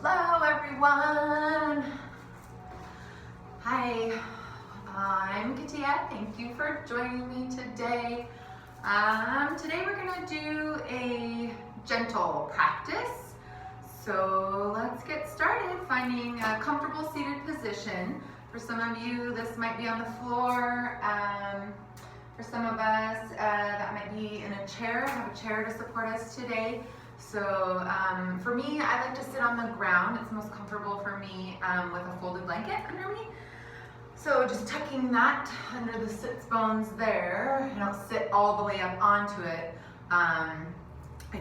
Hello everyone. Hi, I'm Kitia. Thank you for joining me today. Today we're going to do a gentle practice. So let's get started finding a comfortable seated position. For some of you, this might be on the floor. For some of us, that might be in a chair. I have a chair to support us today. So for me, I like to sit on the ground. It's most comfortable for me with a folded blanket under me. So just tucking that under the sits bones there. I don't sit all the way up onto it. I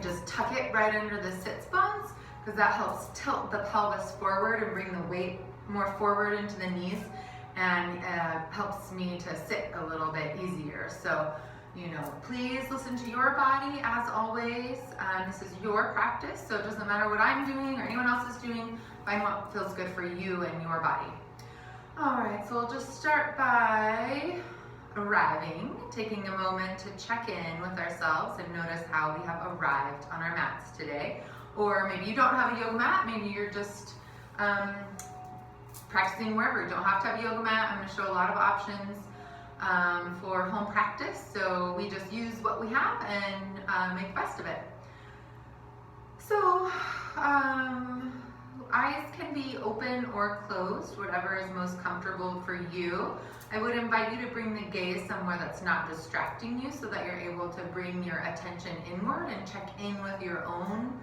just tuck it right under the sits bones because that helps tilt the pelvis forward and bring the weight more forward into the knees, and helps me to sit a little bit easier. So, you know, please listen to your body as always. This is your practice, so it doesn't matter what I'm doing or anyone else is doing. Find what feels good for you and your body. All right, so we'll just start by arriving, taking a moment to check in with ourselves and notice how we have arrived on our mats today. Or maybe you don't have a yoga mat, maybe you're just practicing wherever. You don't have to have a yoga mat. I'm going to show a lot of options for home practice, so we just use what we have and make the best of it. So eyes can be open or closed, whatever is most comfortable for you. I would invite you to bring the gaze somewhere that's not distracting you so that you're able to bring your attention inward and check in with your own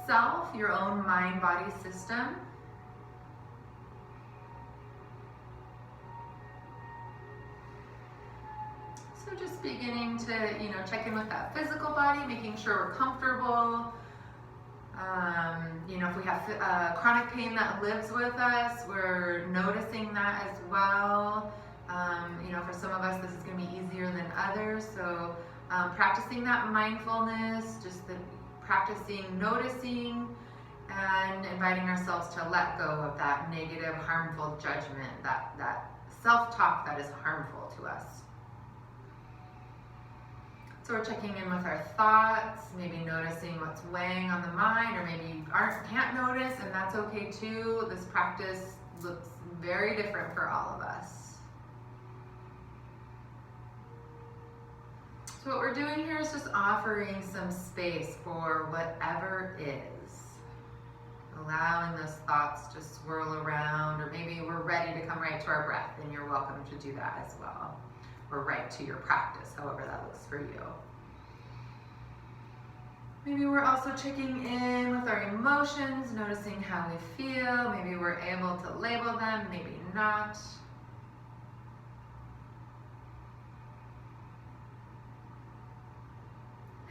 self, your own mind-body system. So just beginning to, check in with that physical body, making sure we're comfortable. If we have chronic pain that lives with us, we're noticing that as well. For some of us, this is going to be easier than others. So practicing that mindfulness, just practicing noticing and inviting ourselves to let go of that negative, harmful judgment, that self-talk that is harmful to us. So we're checking in with our thoughts, maybe noticing what's weighing on the mind, or maybe you can't notice, and that's okay too. This practice looks very different for all of us. So what we're doing here is just offering some space for whatever is. Allowing those thoughts to swirl around, or maybe we're ready to come right to our breath, and you're welcome to do that as well. Or right to your practice, however that looks for you. Maybe we're also checking in with our emotions, noticing how we feel. Maybe we're able to label them, maybe not.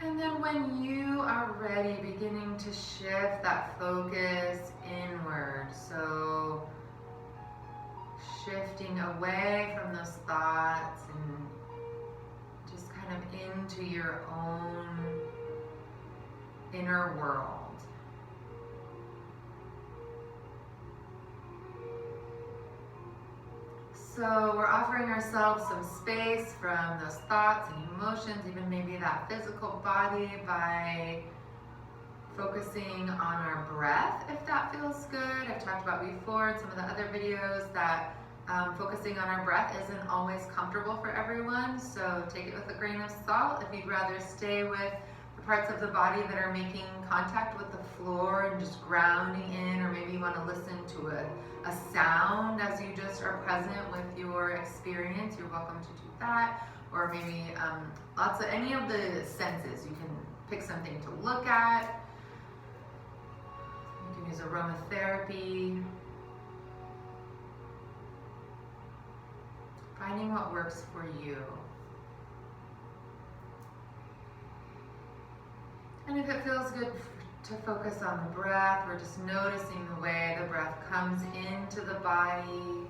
And then when you are ready, beginning to shift that focus inward. So shifting away from those thoughts and just kind of into your own inner world. So we're offering ourselves some space from those thoughts and emotions, even maybe that physical body, by focusing on our breath, if that feels good. I've talked about before in some of the other videos that focusing on our breath isn't always comfortable for everyone, so take it with a grain of salt. If you'd rather stay with the parts of the body that are making contact with the floor and just grounding in, or maybe you want to listen to a sound as you just are present with your experience, you're welcome to do that. Or maybe any of the senses. You can pick something to look at. You can use aromatherapy. Finding what works for you. And if it feels good to focus on the breath, we're just noticing the way the breath comes into the body.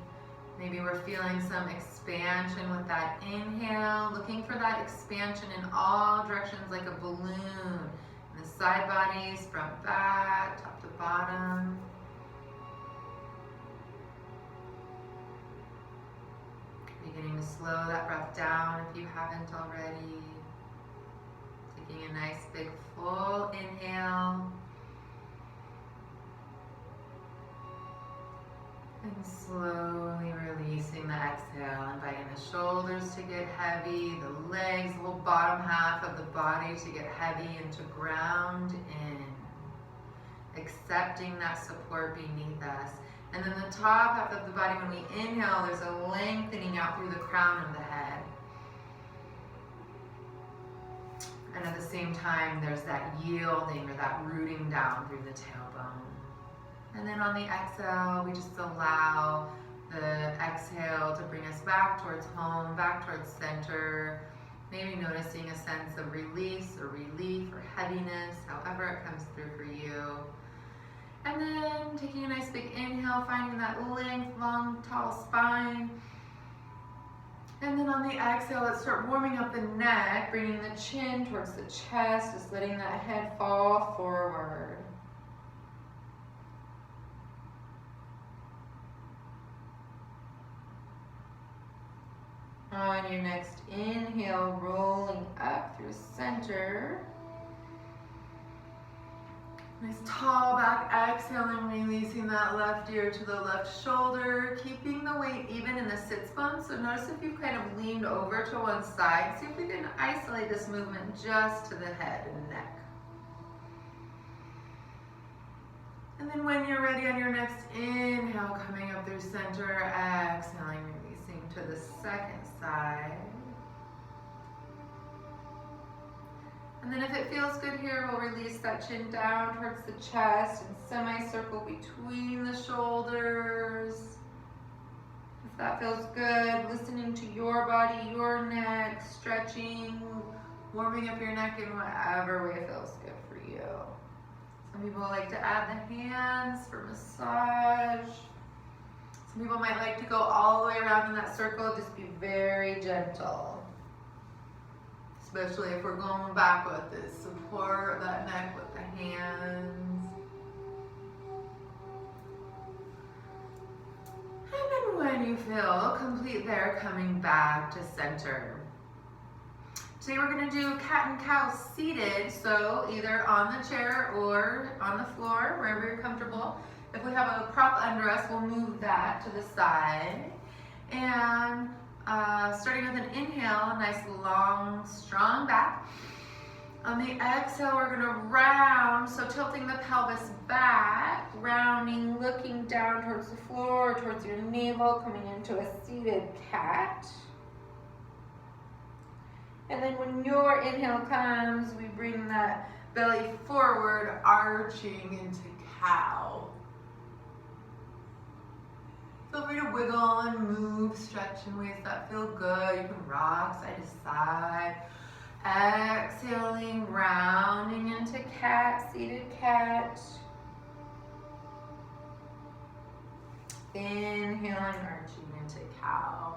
Maybe we're feeling some expansion with that inhale, looking for that expansion in all directions like a balloon. In the side bodies, front, back, top to bottom. Beginning to slow that breath down if you haven't already. Taking a nice big full inhale. And slowly releasing the exhale, inviting the shoulders to get heavy, the legs, the whole bottom half of the body to get heavy and to ground in. Accepting that support beneath us. And then the top half of the body, when we inhale, there's a lengthening out through the crown of the head. And at the same time, there's that yielding or that rooting down through the tailbone. And then on the exhale, we just allow the exhale to bring us back towards home, back towards center. Maybe noticing a sense of release or relief or heaviness, however it comes through for you. And then taking a nice big inhale, finding that length, long, tall spine. And then on the exhale, let's start warming up the neck, bringing the chin towards the chest, just letting that head fall forward. On your next inhale, rolling up through center. Nice tall back exhale and releasing that left ear to the left shoulder, keeping the weight even in the sits bone. So notice if you've kind of leaned over to one side. See if we can isolate this movement just to the head and neck. And then when you're ready on your next inhale, coming up through center, exhaling, releasing to the second side. And then if it feels good here, we'll release that chin down towards the chest and semicircle between the shoulders. If that feels good, listening to your body, your neck, stretching, warming up your neck in whatever way feels good for you. Some people like to add the hands for massage. Some people might like to go all the way around in that circle. Just be very gentle. Especially if we're going back with this. Support that neck with the hands. And then when you feel complete there, coming back to center. Today we're going to do cat and cow seated, so either on the chair or on the floor, wherever you're comfortable. If we have a prop under us, we'll move that to the side. And starting with an inhale, a nice long, strong back. On the exhale, we're going to round, so tilting the pelvis back, rounding, looking down towards the floor, towards your navel, coming into a seated cat. And then when your inhale comes, we bring that belly forward, arching into cow. Feel free to wiggle and move, stretch in ways that feel good. You can rock side to side. Exhaling, rounding into cat, seated cat. Inhaling, arching into cow.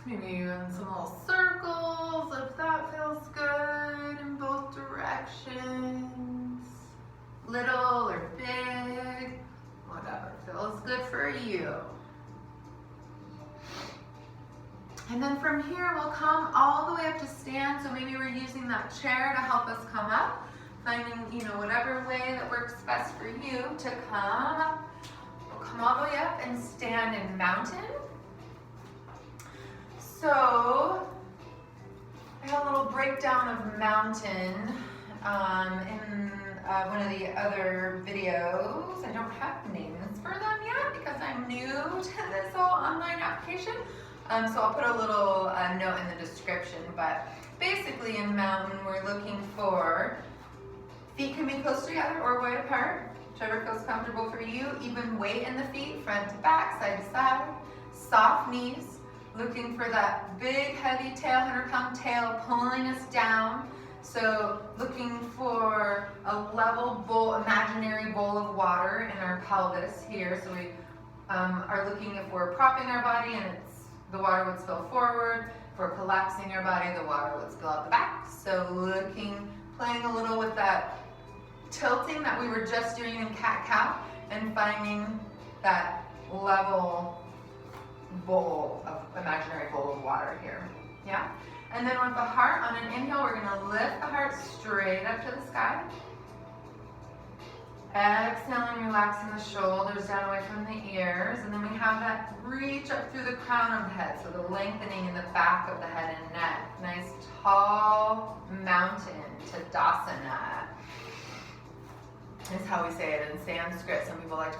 Maybe in some little circles if that feels good in both directions. Little or big, whatever feels good for you. And then from here we'll come all the way up to stand. So maybe we're using that chair to help us come up. Finding, whatever way that works best for you to come up. We'll come all the way up and stand in mountain. So, I have a little breakdown of mountain in one of the other videos. I don't have names for them yet because I'm new to this whole online application. So I'll put a little note in the description. But basically in mountain, we're looking for feet can be close together or wide apart, whichever feels comfortable for you. Even weight in the feet, front to back, side to side. Soft knees. Looking for that big, heavy tail, 100-pound tail pulling us down. So looking for a level bowl, imaginary bowl of water in our pelvis here. So we are looking if we're propping our body and the water would spill forward. If we're collapsing our body, the water would spill out the back. So playing a little with that tilting that we were just doing in cat-cow and finding that level bowl of imaginary bowl of water here. Yeah? And then with the heart, on an inhale, we're gonna lift the heart straight up to the sky. Exhaling, relaxing the shoulders down away from the ears. And then we have that reach up through the crown of the head. So the lengthening in the back of the head and neck. Nice tall mountain, Tadasana. Is how we say it in Sanskrit. Some people like to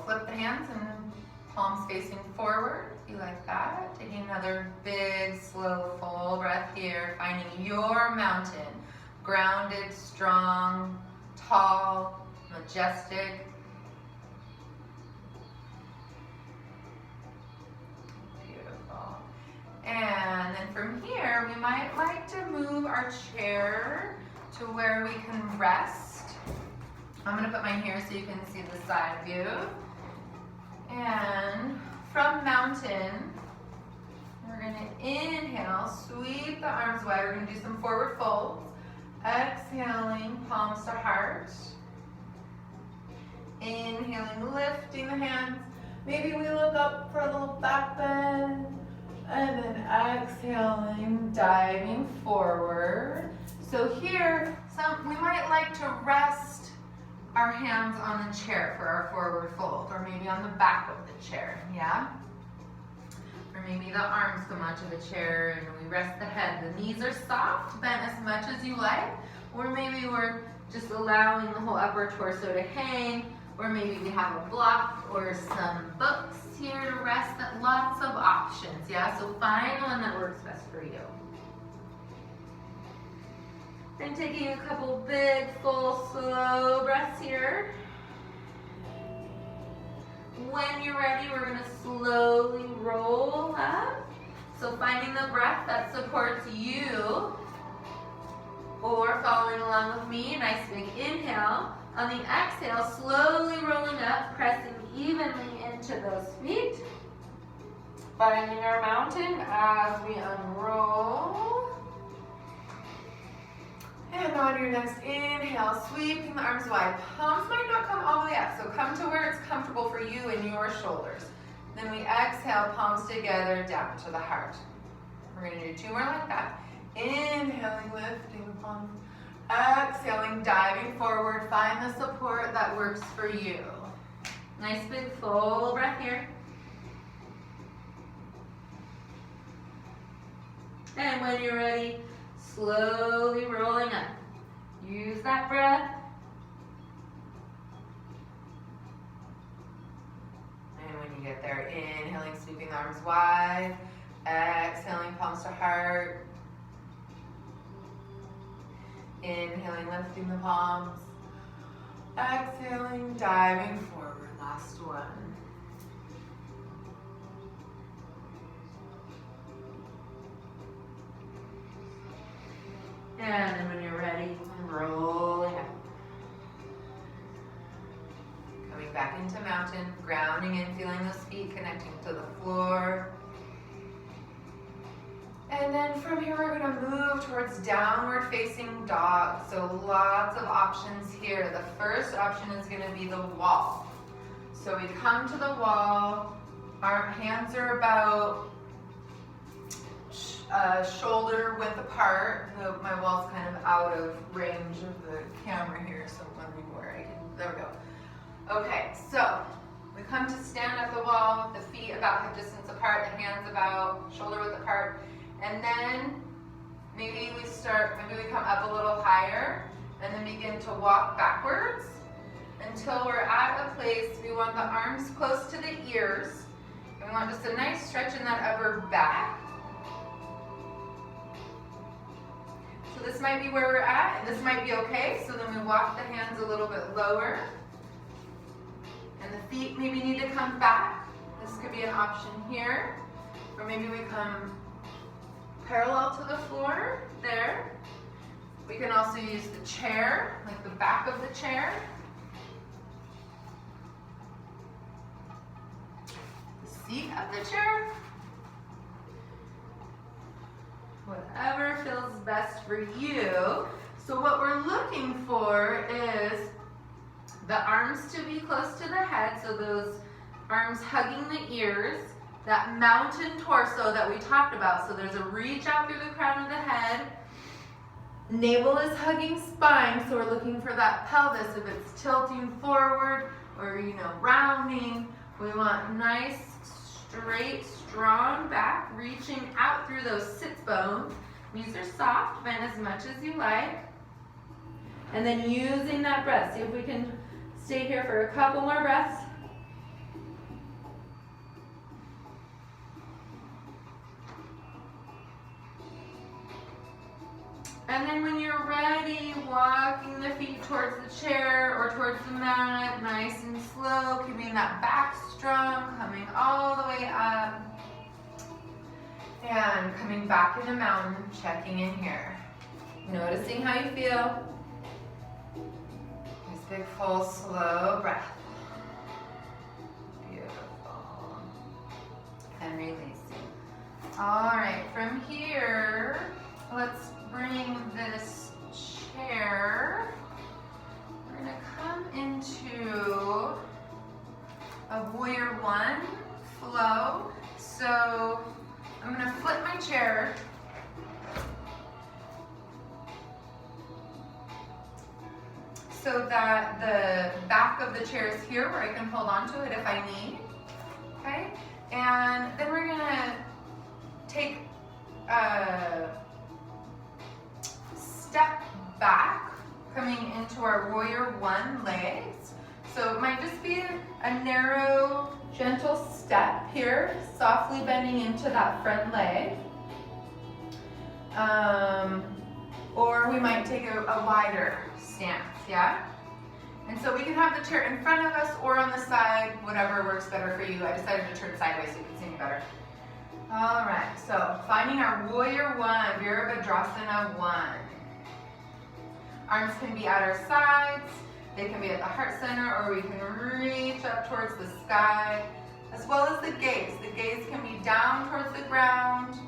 flip the hands and palms facing forward. If you like that. Taking another big, slow, full breath here. Finding your mountain. Grounded, strong, tall, majestic. Beautiful. And then from here, we might like to move our chair to where we can rest. I'm going to put mine here so you can see the side view. And from mountain, we're going to inhale, sweep the arms wide. We're going to do some forward folds. Exhaling, palms to heart. Inhaling, lifting the hands. Maybe we look up for a little back bend. And then exhaling, diving forward. So here, we might like to rest our hands on the chair for our forward fold, or maybe on the back of the chair, yeah? Or maybe the arms come onto the chair and we rest the head. The knees are soft, bent as much as you like, or maybe we're just allowing the whole upper torso to hang, or maybe we have a block or some books here to rest. Lots of options, yeah? So find one that works best for you. And taking a couple big, full, slow breaths here. When you're ready, we're going to slowly roll up. So finding the breath that supports you, or following along with me, nice big inhale. On the exhale, slowly rolling up, pressing evenly into those feet. Finding our mountain as we unroll. And on your next inhale, sweeping the arms wide. Palms might not come all the way up, so come to where it's comfortable for you and your shoulders. Then we exhale, palms together, down to the heart. We're going to do two more like that. Inhaling, lifting the palms. Exhaling, diving forward. Find the support that works for you. Nice big full breath here. And when you're ready, slowly rolling up. Use that breath. And when you get there, inhaling, sweeping the arms wide. Exhaling, palms to heart. Inhaling, lifting the palms. Exhaling, diving forward. Last one. And then when you're ready, rolling up. Coming back into mountain, grounding in, feeling those feet connecting to the floor. And then from here, we're going to move towards downward facing dog. So lots of options here. The first option is going to be the wall. So we come to the wall. Our hands are about shoulder width apart. My wall's kind of out of range of the camera here, so I'm wondering where I can, there we go. Okay, so we come to stand at the wall with the feet about hip distance apart, the hands about shoulder width apart, and then maybe we come up a little higher, and then begin to walk backwards until we're at a place, we want the arms close to the ears, and we want just a nice stretch in that upper back. So this might be where we're at, and this might be okay. So then we walk the hands a little bit lower. And the feet maybe need to come back. This could be an option here. Or maybe we come parallel to the floor, there. We can also use the chair, like the back of the chair. The seat of the chair. Whatever feels best for you. So what we're looking for is the arms to be close to the head, so those arms hugging the ears, that mountain torso that we talked about. So there's a reach out through the crown of the head. Navel is hugging spine, so we're looking for that pelvis. If it's tilting forward or, rounding, we want nice, straight, strong back, reaching out through those sits bones. These are soft, bend as much as you like. And then using that breath. See if we can stay here for a couple more breaths. And then when you're ready, walking the feet towards the chair or towards the mat, nice and slow, keeping that back strong, coming all the way up. And coming back in the mountain, checking in here. Noticing how you feel. Nice big full slow breath. Beautiful. And releasing. All right, from here, let's bring this chair. We're gonna come into a warrior one flow. So I'm gonna flip my chair so that the back of the chair is here where I can hold on to it if I need, okay? And then we're gonna take a step back, coming into our warrior one legs. So it might just be a narrow, gentle step here, softly bending into that front leg. Or we might take a wider stance, yeah? And so we can have the chair in front of us or on the side, whatever works better for you. I decided to turn sideways so you can see me better. All right, so finding our warrior one, Virabhadrasana one. Arms can be at our sides, they can be at the heart center, or we can reach up towards the sky, as well as the gaze. The gaze can be down towards the ground,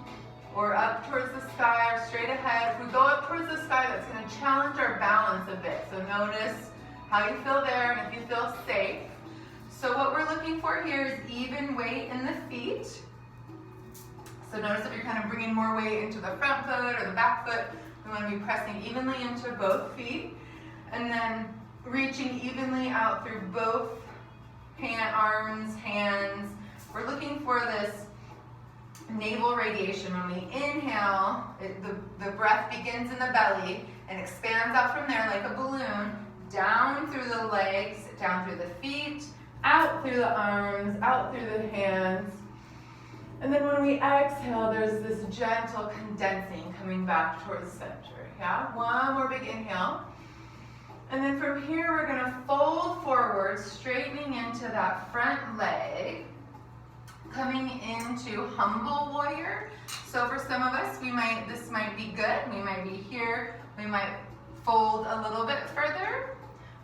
or up towards the sky, or straight ahead. If we go up towards the sky, that's going to challenge our balance a bit. So notice how you feel there and if you feel safe. So what we're looking for here is even weight in the feet. So notice if you're kind of bringing more weight into the front foot or the back foot, we want to be pressing evenly into both feet. And then reaching evenly out through both arms, hands. We're looking for this navel radiation. When we inhale, the breath begins in the belly and expands out from there like a balloon, down through the legs, down through the feet, out through the arms, out through the hands. And then when we exhale, there's this gentle condensing coming back towards the center. Yeah, one more big inhale. And then from here, we're gonna fold forward, straightening into that front leg, coming into humble warrior. So for some of us, this might be good. We might be here. We might fold a little bit further.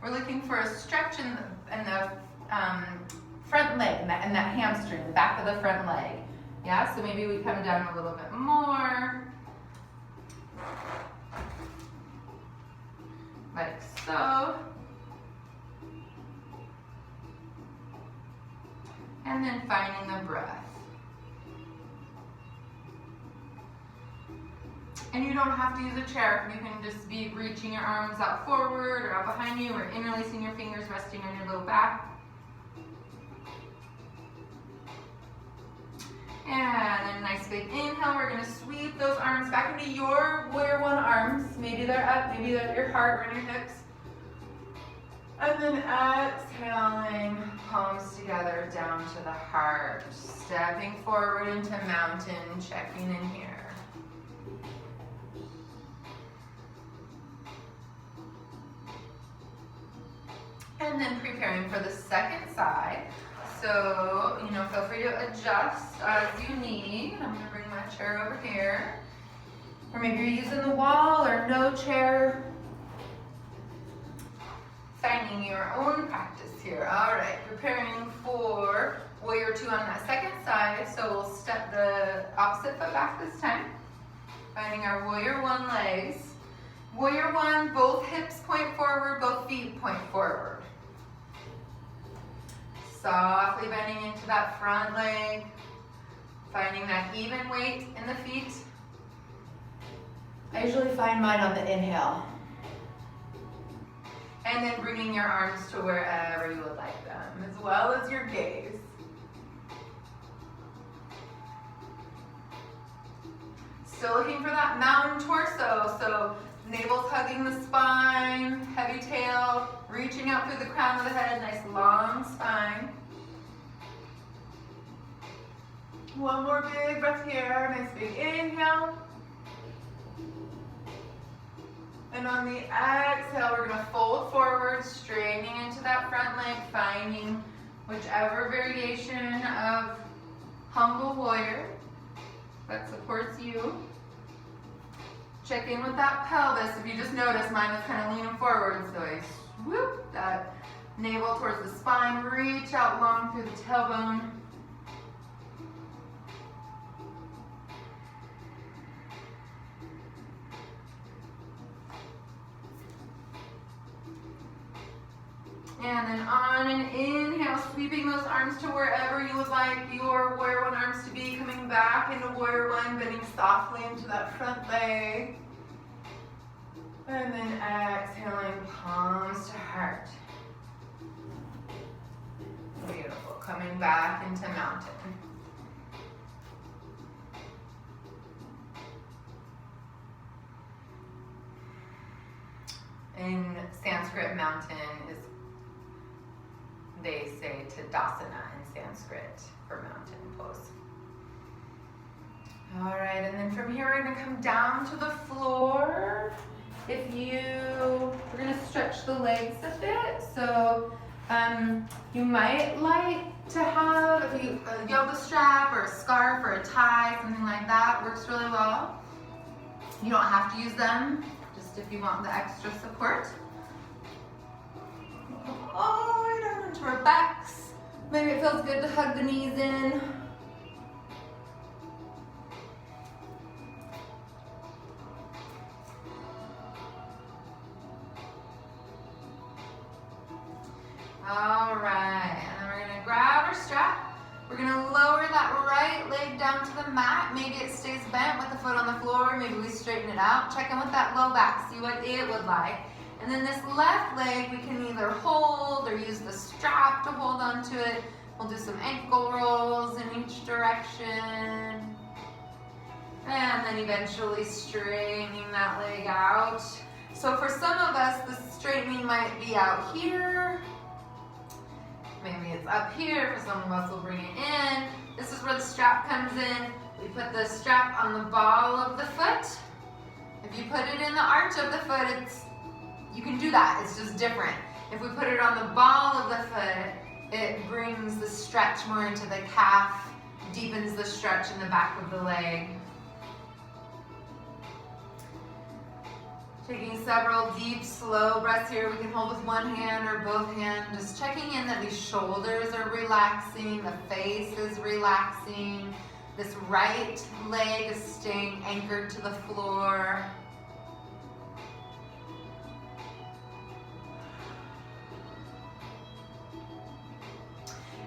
We're looking for a stretch in the front leg and that hamstring, the back of the front leg. Yeah, so maybe we come down a little bit more. Like so. And then finding the breath. And you don't have to use a chair. You can just be reaching your arms out forward or out behind you, or interlacing your fingers, resting on your low back. And then nice big inhale. We're gonna sweep those arms back into your warrior one arms. Maybe they're up, maybe they're at your heart or in your hips. And then exhaling, palms together down to the heart. Stepping forward into mountain, checking in here. And then preparing for the second side. So, feel free to adjust as you need. I'm gonna bring my chair over here. Or maybe you're using the wall or no chair. Finding your own practice here. All right, preparing for warrior two on that second side. So we'll step the opposite foot back this time. Finding our warrior one legs. Warrior one, both hips point forward, both feet point forward. Softly bending into that front leg. Finding that even weight in the feet. I usually find mine on the inhale. And then bringing your arms to wherever you would like them, as well as your gaze. Still looking for that mountain torso, so navel's hugging the spine, heavy tail, reaching out through the crown of the head, nice long spine. One more big breath here, nice big inhale. And on the exhale, we're gonna fold forward, straightening into that front leg, finding whichever variation of humble warrior that supports you. Check in with that pelvis. If you just notice, mine was kind of leaning forward, so I swoop that navel towards the spine, reach out long through the tailbone. And then on an inhale, sweeping those arms to wherever you would like your warrior one arms to be, coming back into warrior one, bending softly into that front leg. And then exhaling, palms to heart. Beautiful, coming back into mountain. In Sanskrit, mountain is, they say Tadasana in Sanskrit for mountain pose. All right, and then from here we're gonna come down to the floor. We're gonna stretch the legs a bit. So you might like to have a yoga strap or a scarf or a tie, something like that works really well. You don't have to use them, just if you want the extra support. All the way down into our backs. Maybe it feels good to hug the knees in. All right, and then we're gonna grab our strap. We're gonna lower that right leg down to the mat. Maybe it stays bent with the foot on the floor. Maybe we straighten it out. Check in with that low back, see what it would like. And then this left leg, we can either hold or use the strap to hold onto it. We'll do some ankle rolls in each direction. And then eventually straightening that leg out. So for some of us, the straightening might be out here. Maybe it's up here. For some of us, we'll bring it in. This is where the strap comes in. We put the strap on the ball of the foot. If you put it in the arch of the foot, you can do that, it's just different. If we put it on the ball of the foot, it brings the stretch more into the calf, deepens the stretch in the back of the leg. Taking several deep, slow breaths here. We can hold with one hand or both hands. Just checking in that these shoulders are relaxing, the face is relaxing. This right leg is staying anchored to the floor.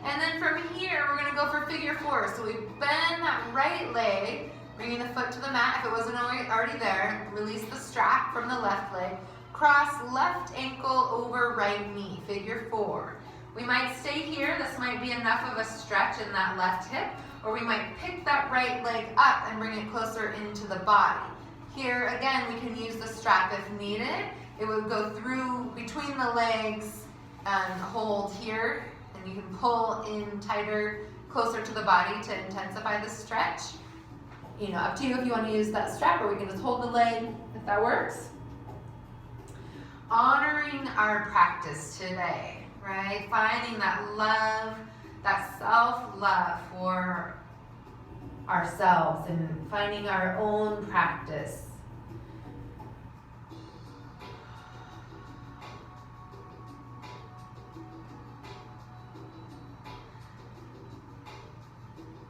And then from here, we're gonna go for figure four. So we bend that right leg, bringing the foot to the mat. If it wasn't already there, release the strap from the left leg. Cross left ankle over right knee, figure four. We might stay here. This might be enough of a stretch in that left hip, or we might pick that right leg up and bring it closer into the body. Here, again, we can use the strap if needed. It would go through between the legs and hold here, and you can pull in tighter, closer to the body to intensify the stretch. You know, up to you if you want to use that strap, or we can just hold the leg if that works. Honoring our practice today, right? Finding that love, that self-love for ourselves and finding our own practice.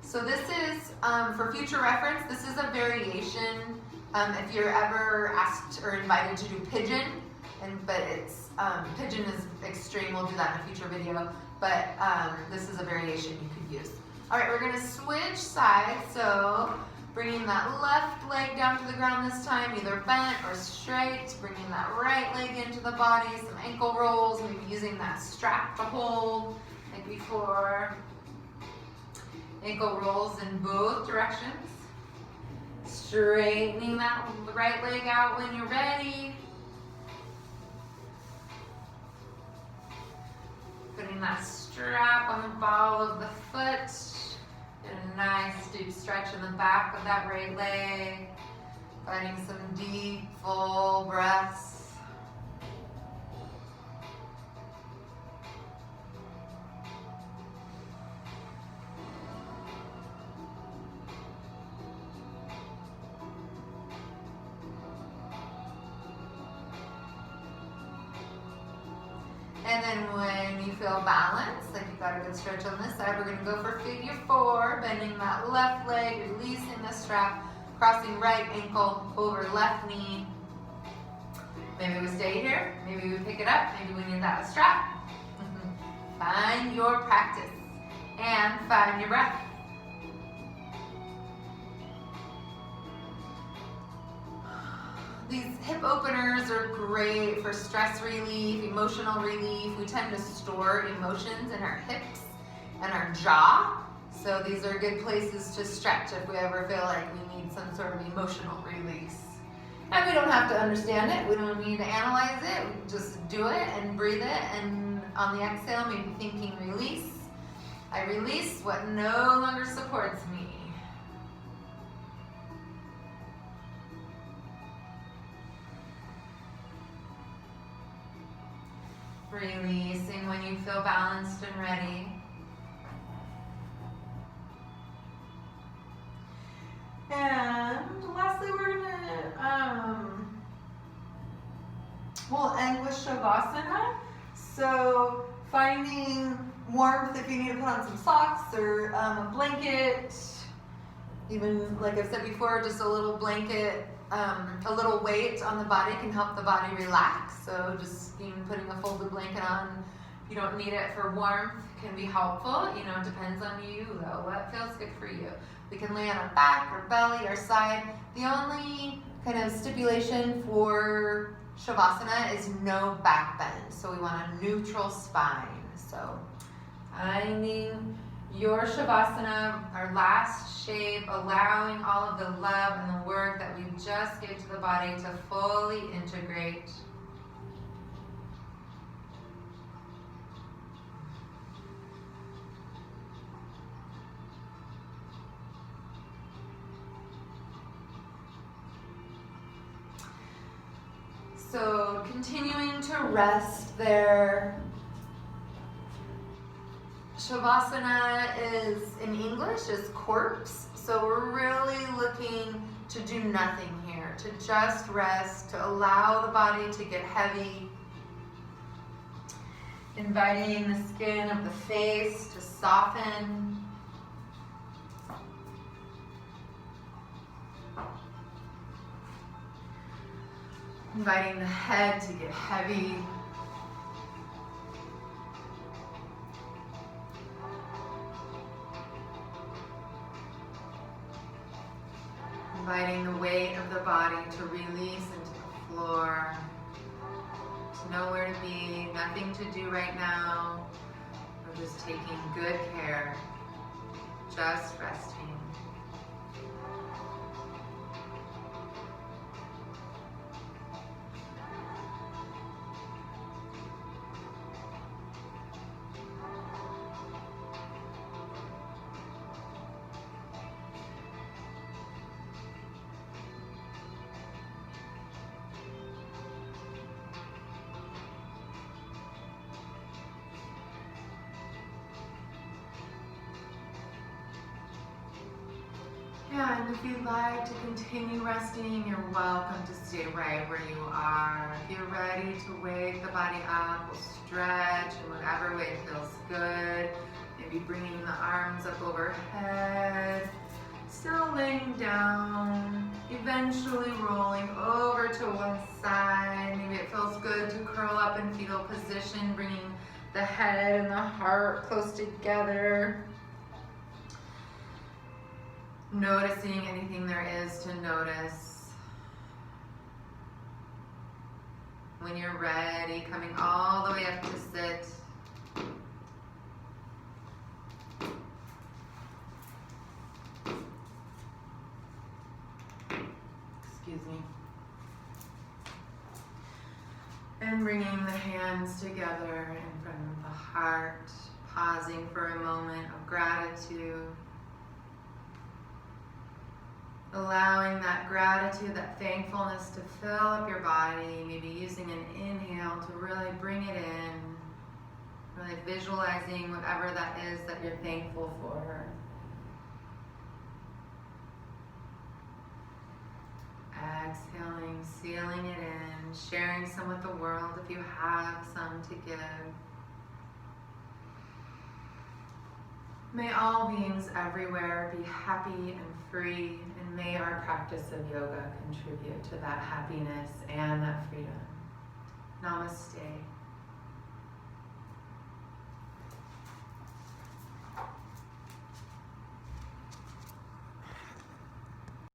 So this is, for future reference, this is a variation. If you're ever asked or invited to do pigeon, but it's, pigeon is extreme, we'll do that in a future video, but this is a variation you could use. All right, we're gonna switch sides. So bringing that left leg down to the ground this time, either bent or straight. Bringing that right leg into the body, some ankle rolls, maybe using that strap to hold like before. Ankle rolls in both directions. Straightening that right leg out when you're ready. Putting that strap on the ball of the foot. Get a nice deep stretch in the back of that right leg. Finding some deep, full breaths. And then when you feel balanced, like you've got a good stretch on this side, we're gonna go for figure four, bending that left leg, releasing the strap, crossing right ankle over left knee. Maybe we stay here, maybe we pick it up, maybe we need that strap. Find your practice and find your breath. These hip openers are great for stress relief, emotional relief. We tend to store emotions in our hips and our jaw. So these are good places to stretch if we ever feel like we need some sort of emotional release. And we don't have to understand it. We don't need to analyze it. We can just do it and breathe it. And on the exhale, maybe thinking release. I release what no longer supports me. Releasing when you feel balanced and ready. And lastly, we're gonna, we'll end with Shavasana. So finding warmth if you need to put on some socks or a blanket. Even like I've said before, just a little blanket, a little weight on the body can help the body relax. So just even putting a folded blanket on, if you don't need it for warmth, can be helpful. You know, it depends on you though, what feels good for you. We can lay on our back or belly or side. The only kind of stipulation for Shavasana is no back bend. So we want a neutral spine. So finding your Shavasana, our last shape, allowing all of the love and the work that we just gave to the body to fully integrate. So continuing to rest there. Shavasana is, in English, is corpse. So we're really looking to do nothing here, to just rest, to allow the body to get heavy. Inviting the skin of the face to soften. Inviting the head to get heavy. Inviting the weight of the body to release into the floor. There's nowhere to be, nothing to do right now. We're just taking good care, just resting. Yeah, and if you'd like to continue resting, you're welcome to stay right where you are. If you're ready to wake the body up, we'll stretch in whatever way feels good. Maybe bringing the arms up overhead, still laying down, eventually rolling over to one side. Maybe it feels good to curl up in fetal position, bringing the head and the heart close together. Noticing anything there is to notice. When you're ready, coming all the way up to sit. Excuse me. And bringing the hands together in front of the heart, pausing for a moment of gratitude. Allowing that gratitude, that thankfulness to fill up your body, maybe using an inhale to really bring it in, really visualizing whatever that is that you're thankful for. Exhaling, sealing it in, sharing some with the world if you have some to give. May all beings everywhere be happy and free, and may our practice of yoga contribute to that happiness and that freedom. Namaste.